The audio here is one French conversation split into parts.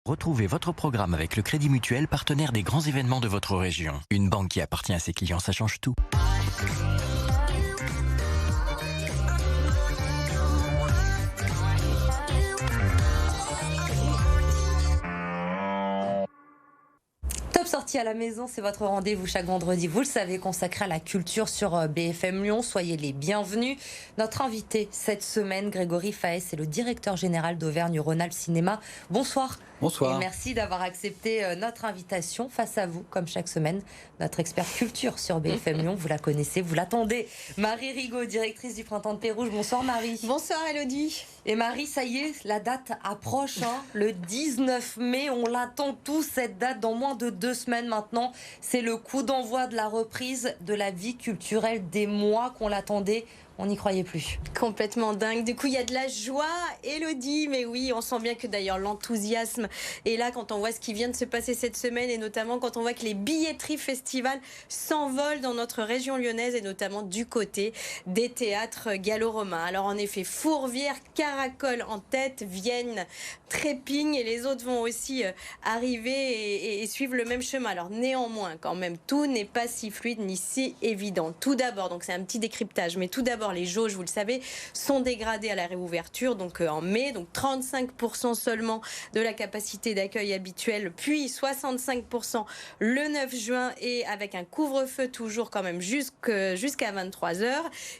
Retrouvez votre programme avec le Crédit Mutuel, partenaire des grands événements de votre région. Une banque qui appartient à ses clients, ça change tout. Top Sortie à la maison, c'est votre rendez-vous chaque vendredi, vous le savez, consacré à la culture sur BFM Lyon. Soyez les bienvenus. Notre invité cette semaine, Grégory Faes, c'est le directeur général d'Auvergne-Rhône-Alpes Cinéma. Bonsoir. Bonsoir. Et merci d'avoir accepté notre invitation. Face à vous, comme chaque semaine, notre expert culture sur BFM Lyon. Vous la connaissez, vous l'attendez. Marie Rigaud, directrice du Printemps de Pérouge. Bonsoir Marie. Bonsoir Elodie. Et Marie, ça y est, la date approche, le 19 mai. On l'attend tous, cette date, dans moins de 2 semaines maintenant. C'est le coup d'envoi de la reprise de la vie culturelle des mois qu'on l'attendait. On n'y croyait plus. Complètement dingue. Du coup, il y a de la joie, Elodie. Mais oui, on sent bien que d'ailleurs l'enthousiasme est là quand on voit ce qui vient de se passer cette semaine et notamment quand on voit que les billetteries festivals s'envolent dans notre région lyonnaise et notamment du côté des théâtres gallo-romains. Alors en effet, Fourvière, Caracol en tête, Vienne, Trépigne et les autres vont aussi arriver et suivre le même chemin. Alors néanmoins, quand même, tout n'est pas si fluide ni si évident. Tout d'abord, donc c'est un petit décryptage, mais tout d'abord, les jauges, vous le savez, sont dégradées à la réouverture, donc en mai, donc 35% seulement de la capacité d'accueil habituelle, puis 65% le 9 juin et avec un couvre-feu toujours quand même jusqu'à 23h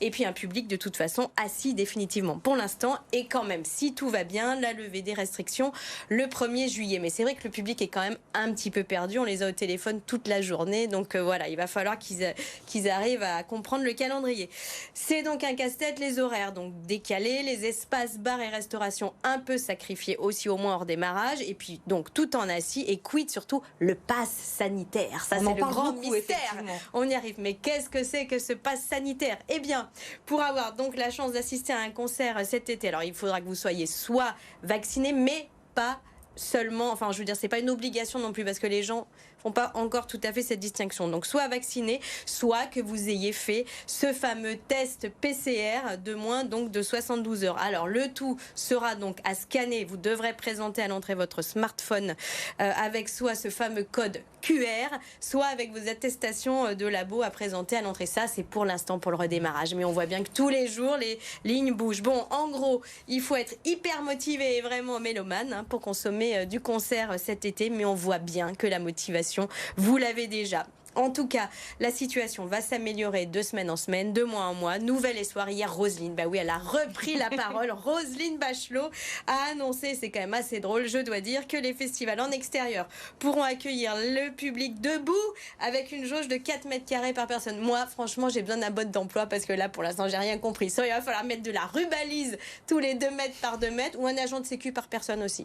et puis un public de toute façon assis définitivement pour l'instant et quand même, si tout va bien, la levée des restrictions le 1er juillet. Mais c'est vrai que le public est quand même un petit peu perdu, on les a au téléphone toute la journée, donc voilà, il va falloir qu'ils arrivent à comprendre le calendrier. C'est donc un casse-tête, les horaires donc décalés, les espaces bars et restauration un peu sacrifiés aussi au moins hors démarrage et puis donc tout en assis et quid surtout le pass sanitaire. Ça c'est le grand mystère. On y arrive. Mais qu'est-ce que c'est que ce pass sanitaire? Eh bien, pour avoir donc la chance d'assister à un concert cet été, alors il faudra que vous soyez soit vacciné mais pas seulement, enfin je veux dire c'est pas une obligation non plus parce que les gens font pas encore tout à fait cette distinction, donc soit vacciné, soit que vous ayez fait ce fameux test PCR de moins donc de 72 heures. Alors le tout sera donc à scanner, vous devrez présenter à l'entrée votre smartphone avec soit ce fameux code QR, soit avec vos attestations de labo à présenter à l'entrée. Ça c'est pour l'instant pour le redémarrage, mais on voit bien que tous les jours les lignes bougent. Bon, en gros, il faut être hyper motivé et vraiment mélomane pour consommer du concert cet été, mais on voit bien que la motivation, vous l'avez déjà. En tout cas, la situation va s'améliorer de semaine en semaine, de mois en mois. Nouvel espoir. Hier, Roselyne, bah oui, elle a repris la parole. Roselyne Bachelot a annoncé, c'est quand même assez drôle, je dois dire, que les festivals en extérieur pourront accueillir le public debout avec une jauge de 4 mètres carrés par personne. Moi, franchement, j'ai besoin d'un mode d'emploi parce que là, pour l'instant, j'ai rien compris. Ça, il va falloir mettre de la rubalise tous les 2 mètres par 2 mètres ou un agent de sécu par personne aussi.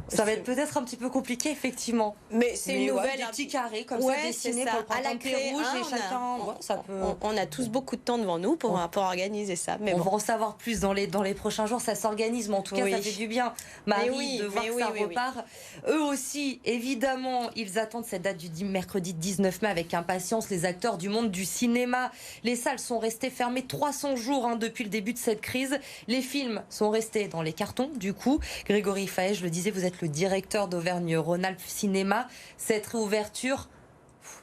Ça va être peut-être un petit peu compliqué, effectivement. Mais c'est une nouvelle. Des petits carrés comme ça dessinés pour le Printemps de Pérouge et chacun. On a tous beaucoup de temps devant nous pour organiser ça. Mais on va en savoir plus dans les prochains jours. Ça s'organise, mais en tout cas, ça fait du bien, Marie, de voir que ça repart. Eux aussi, évidemment, ils attendent cette date du mercredi 19 mai avec impatience. Les acteurs du monde du cinéma. Les salles sont restées fermées 300 jours depuis le début de cette crise. Les films sont restés dans les cartons, du coup. Grégory Faes, je le disais, vous êtes le directeur d'Auvergne-Rhône-Alpes Cinéma. Cette réouverture,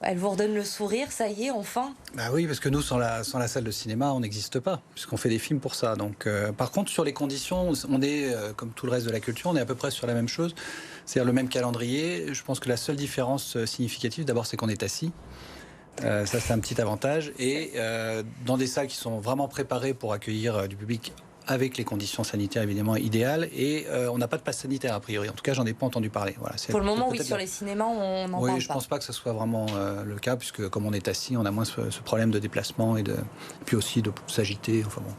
elle vous redonne le sourire, ça y est, enfin? Bah oui, parce que nous, sans la salle de cinéma, on n'existe pas, puisqu'on fait des films pour ça. Donc, par contre, sur les conditions, on est, comme tout le reste de la culture, on est à peu près sur la même chose, c'est-à-dire le même calendrier. Je pense que la seule différence significative, d'abord, c'est qu'on est assis. Ça, c'est un petit avantage. Et dans des salles qui sont vraiment préparées pour accueillir du public avec les conditions sanitaires évidemment idéales et on n'a pas de passe sanitaire a priori. En tout cas, j'en ai pas entendu parler. Voilà, pour le moment, oui, sur les cinémas, on n'en parle pas. Oui, je pense pas que ce soit vraiment le cas puisque comme on est assis, on a moins ce problème de déplacement et puis aussi de s'agiter. Enfin bon.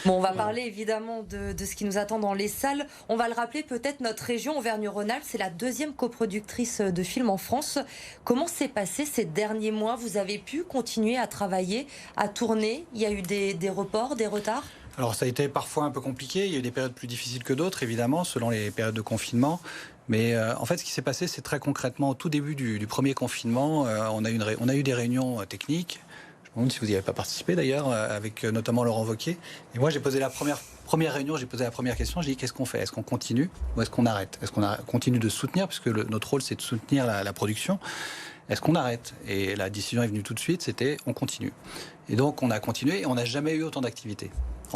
Bon, on va parler évidemment de ce qui nous attend dans les salles. On va le rappeler, peut-être notre région Auvergne-Rhône-Alpes, c'est la 2e coproductrice de films en France. Comment s'est passé ces derniers mois? Vous avez pu continuer à travailler, à tourner? Il y a eu des reports, des retards? Alors ça a été parfois un peu compliqué, il y a eu des périodes plus difficiles que d'autres évidemment, selon les périodes de confinement. Mais en fait ce qui s'est passé c'est très concrètement au tout début du premier confinement, on a eu des réunions techniques. Je me demande si vous n'y avez pas participé d'ailleurs, avec notamment Laurent Wauquiez. Et moi j'ai posé la première première réunion, j'ai posé la première question, j'ai dit qu'est-ce qu'on fait? Est-ce qu'on continue ou est-ce qu'on arrête? Est-ce qu'on continue de soutenir, puisque notre rôle c'est de soutenir la production? Est-ce qu'on arrête? Et la décision est venue tout de suite, c'était on continue. Et donc on a continué et on n'a jamais eu autant d'activités.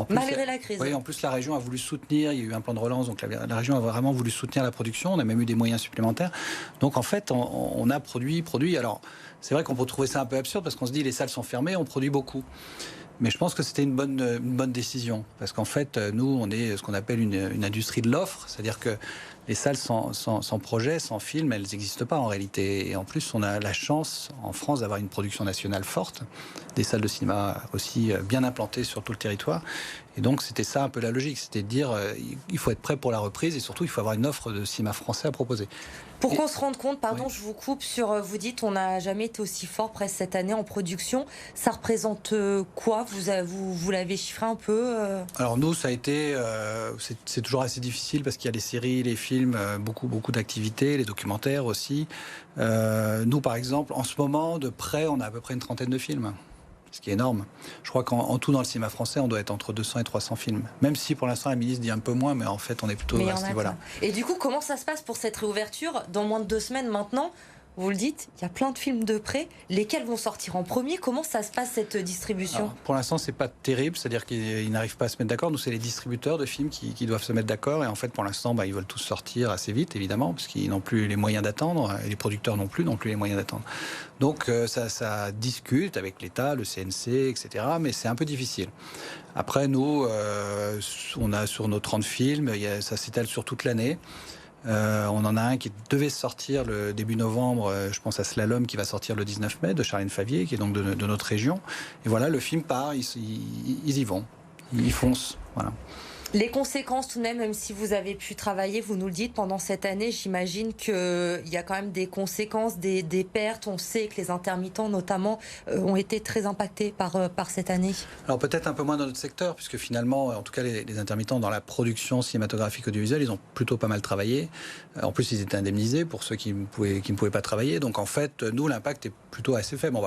Malgré la crise. Oui, en plus la région a voulu soutenir, il y a eu un plan de relance, donc la région a vraiment voulu soutenir la production, on a même eu des moyens supplémentaires. Donc en fait, on a produit. Alors c'est vrai qu'on peut trouver ça un peu absurde parce qu'on se dit les salles sont fermées, on produit beaucoup. Mais je pense que c'était une bonne décision. Parce qu'en fait, nous, on est ce qu'on appelle une industrie de l'offre. C'est-à-dire que les salles sans projet, sans film, elles n'existent pas en réalité. Et en plus, on a la chance, en France, d'avoir une production nationale forte. Des salles de cinéma aussi bien implantées sur tout le territoire. Et donc, c'était ça un peu la logique. C'était de dire, il faut être prêt pour la reprise. Et surtout, il faut avoir une offre de cinéma français à proposer. Pour qu'on se rende compte, pardon, je vous coupe, vous dites on n'a jamais été aussi fort presque cette année en production. Ça représente quoi? Vous l'avez chiffré un peu Alors nous, ça a été, c'est toujours assez difficile parce qu'il y a les séries, les films, beaucoup d'activités, les documentaires aussi. Nous, par exemple, en ce moment, de près, on a à peu près une 30aine de films. Ce qui est énorme. Je crois qu'en tout dans le cinéma français, on doit être entre 200 et 300 films. Même si pour l'instant la ministre dit un peu moins, mais en fait on est plutôt à ce niveau-là. Et du coup, comment ça se passe pour cette réouverture? Dans moins de 2 semaines maintenant, vous le dites, il y a plein de films de près. Lesquels vont sortir en premier? Comment ça se passe cette distribution? Alors, pour l'instant, c'est pas terrible, c'est-à-dire qu'ils n'arrivent pas à se mettre d'accord. Nous, c'est les distributeurs de films qui doivent se mettre d'accord. Et en fait, pour l'instant, ils veulent tous sortir assez vite, évidemment, parce qu'ils n'ont plus les moyens d'attendre. Et les producteurs non plus les moyens d'attendre. Donc, ça discute avec l'État, le CNC, etc. Mais c'est un peu difficile. Après, nous, on a sur nos 30 films, ça s'étale sur toute l'année. On en a un qui devait sortir le début novembre, je pense à Slalom, qui va sortir le 19 mai, de Charlène Favier, qui est donc de notre région. Et voilà, le film part, ils y vont, ils foncent. Voilà. Les conséquences tout de même si vous avez pu travailler, vous nous le dites, pendant cette année, j'imagine qu'il y a quand même des conséquences, des pertes. On sait que les intermittents, notamment, ont été très impactés par cette année. Alors peut-être un peu moins dans notre secteur, puisque finalement, en tout cas, les intermittents dans la production cinématographique audiovisuelle, ils ont plutôt pas mal travaillé. En plus, ils étaient indemnisés pour ceux qui ne pouvaient pas travailler. Donc en fait, nous, l'impact est plutôt assez faible.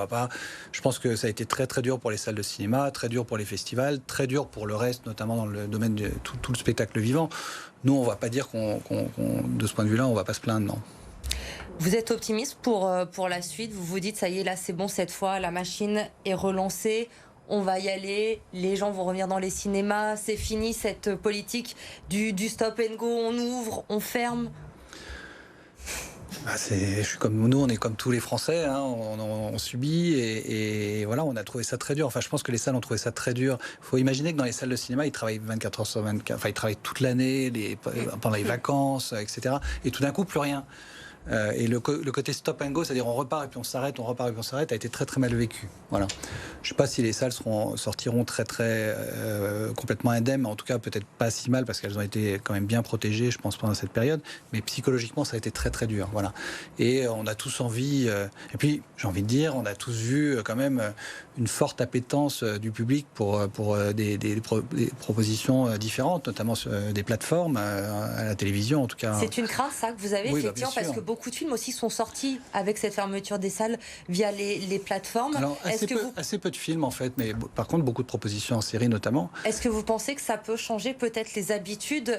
Je pense que ça a été très très dur pour les salles de cinéma, très dur pour les festivals, très dur pour le reste, notamment dans le domaine de tout le spectacle vivant. Nous, on ne va pas dire de ce point de vue-là, on ne va pas se plaindre, non. Vous êtes optimiste pour la suite? Vous vous dites, ça y est, là, c'est bon, cette fois, la machine est relancée, on va y aller, les gens vont revenir dans les cinémas, c'est fini cette politique du stop and go, on ouvre, on ferme? Nous, on est comme tous les Français, hein, on subit et voilà, on a trouvé ça très dur. Enfin, je pense que les salles ont trouvé ça très dur. Il faut imaginer que dans les salles de cinéma, ils travaillent 24 heures sur 24, enfin, ils travaillent toute l'année, pendant les vacances, etc. Et tout d'un coup, plus rien. Et le côté stop and go, c'est-à-dire on repart et puis on s'arrête, on repart et puis on s'arrête, a été très très mal vécu. Voilà. Je ne sais pas si les salles sortiront très très complètement indemnes, en tout cas peut-être pas si mal parce qu'elles ont été quand même bien protégées, je pense, pendant cette période. Mais psychologiquement, ça a été très très dur. Voilà. Et on a tous envie. Et puis j'ai envie de dire, on a tous vu quand même une forte appétence du public pour des propositions différentes, notamment sur des plateformes à la télévision en tout cas. C'est une crainte ça que vous avez, oui, effectivement, parce que beaucoup de films aussi sont sortis avec cette fermeture des salles via les plateformes. Alors, assez peu de films en fait, mais par contre beaucoup de propositions en série notamment. Est-ce que vous pensez que ça peut changer peut-être les habitudes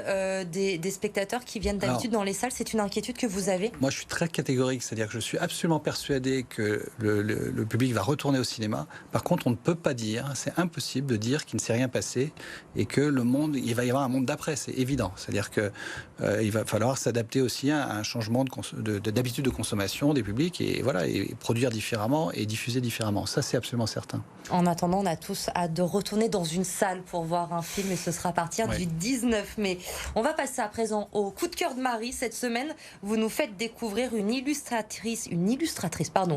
des spectateurs qui viennent d'habitude dans les salles? C'est une inquiétude que vous avez? Moi je suis très catégorique, c'est-à-dire que je suis absolument persuadé que le public va retourner au cinéma. Par contre on ne peut pas dire, c'est impossible de dire qu'il ne s'est rien passé et que il va y avoir un monde d'après, c'est évident. C'est-à-dire qu'il va falloir s'adapter aussi à un changement d'habitude de consommation des publics et voilà, et produire différemment et diffuser différemment. Ça, c'est absolument certain. En attendant, on a tous hâte de retourner dans une salle pour voir un film et ce sera à partir du 19 mai. On va passer à présent au coup de cœur de Marie. Cette semaine, vous nous faites découvrir une illustratrice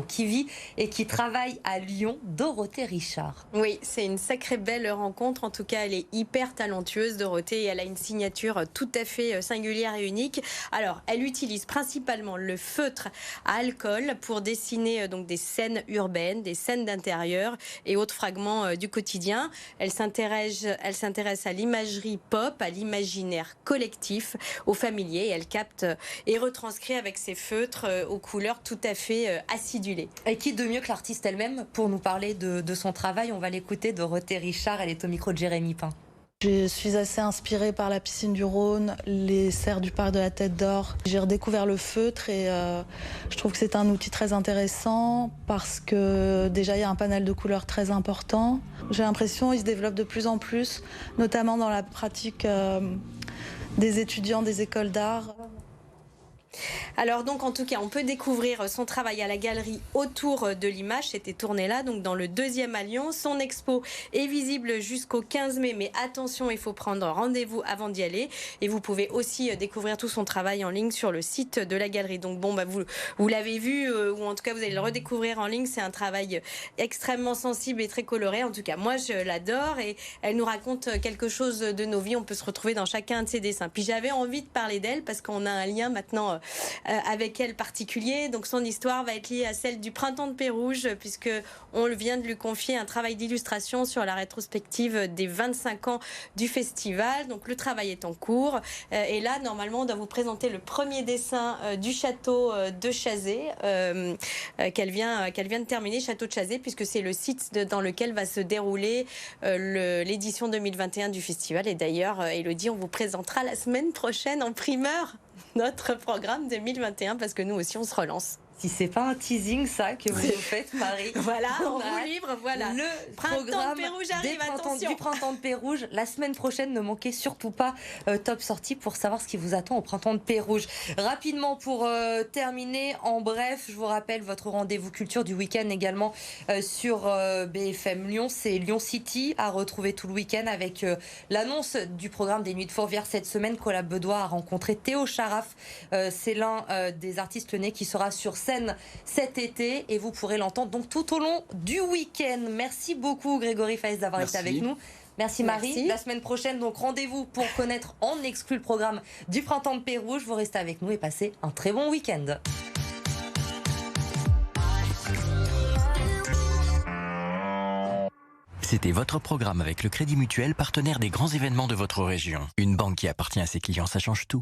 qui vit et qui travaille à Lyon, Dorothée Richard. Oui, c'est une sacrée belle rencontre. En tout cas, elle est hyper talentueuse, Dorothée, et elle a une signature tout à fait singulière et unique. Alors, elle utilise principalement le feutre à alcool pour dessiner donc des scènes urbaines, des scènes d'intérieur et autres fragments du quotidien. Elle s'intéresse à l'imagerie pop, à l'imaginaire collectif, au familier, et elle capte et retranscrit avec ses feutres aux couleurs tout à fait acidulées. Et qui de mieux que l'artiste elle-même pour nous parler de son travail? On va l'écouter, Dorothée Richard, elle est au micro de Jérémy Pain. Je suis assez inspirée par la piscine du Rhône, les serres du parc de la Tête d'Or. J'ai redécouvert le feutre et je trouve que c'est un outil très intéressant parce que déjà il y a un panel de couleurs très important. J'ai l'impression qu'il se développe de plus en plus, notamment dans la pratique des étudiants des écoles d'art. Alors donc en tout cas on peut découvrir son travail à la galerie Autour de l'image, c'était tourné là donc dans le 2e à Lyon. Son expo est visible jusqu'au 15 mai mais attention, il faut prendre rendez-vous avant d'y aller et vous pouvez aussi découvrir tout son travail en ligne sur le site de la galerie. Donc bon vous l'avez vu ou en tout cas vous allez le redécouvrir en ligne, c'est un travail extrêmement sensible et très coloré. En tout cas moi je l'adore et elle nous raconte quelque chose de nos vies, on peut se retrouver dans chacun de ses dessins. Puis j'avais envie de parler d'elle parce qu'on a un lien maintenant avec elle particulier. Donc son histoire va être liée à celle du Printemps de Pérouges puisque on vient de lui confier un travail d'illustration sur la rétrospective des 25 ans du festival. Donc le travail est en cours et là normalement on doit vous présenter le premier dessin du château de Chazé qu'elle vient de terminer, château de Chazé, puisque c'est le site dans lequel va se dérouler l'édition 2021 du festival. Et d'ailleurs Élodie, on vous présentera la semaine prochaine en primeur notre programme 2021 parce que nous aussi on se relance. Si c'est pas un teasing ça que vous faites, Marie. Voilà, on vous livre, voilà. Le Printemps de Pérouges arrive, attention. Du Printemps de Pérouges. La semaine prochaine, ne manquez surtout pas Top Sortie pour savoir ce qui vous attend au Printemps de Pérouges. Rapidement pour terminer, en bref, je vous rappelle votre rendez-vous culture du week-end également sur BFM Lyon. C'est Lyon City à retrouver tout le week-end avec l'annonce du programme des Nuits de Fourvière cette semaine. Cola Bedoya a rencontré Théo Charaf. C'est l'un des artistes lyonnais qui sera sur scène cet été et vous pourrez l'entendre donc tout au long du week-end. Merci beaucoup Grégory Faes d'avoir été avec nous. Merci Marie. Merci. La semaine prochaine, donc rendez-vous pour connaître en exclu le programme du Printemps de Pérouges. Vous restez avec nous et passez un très bon week-end. C'était votre programme avec le Crédit Mutuel, partenaire des grands événements de votre région. Une banque qui appartient à ses clients, ça change tout.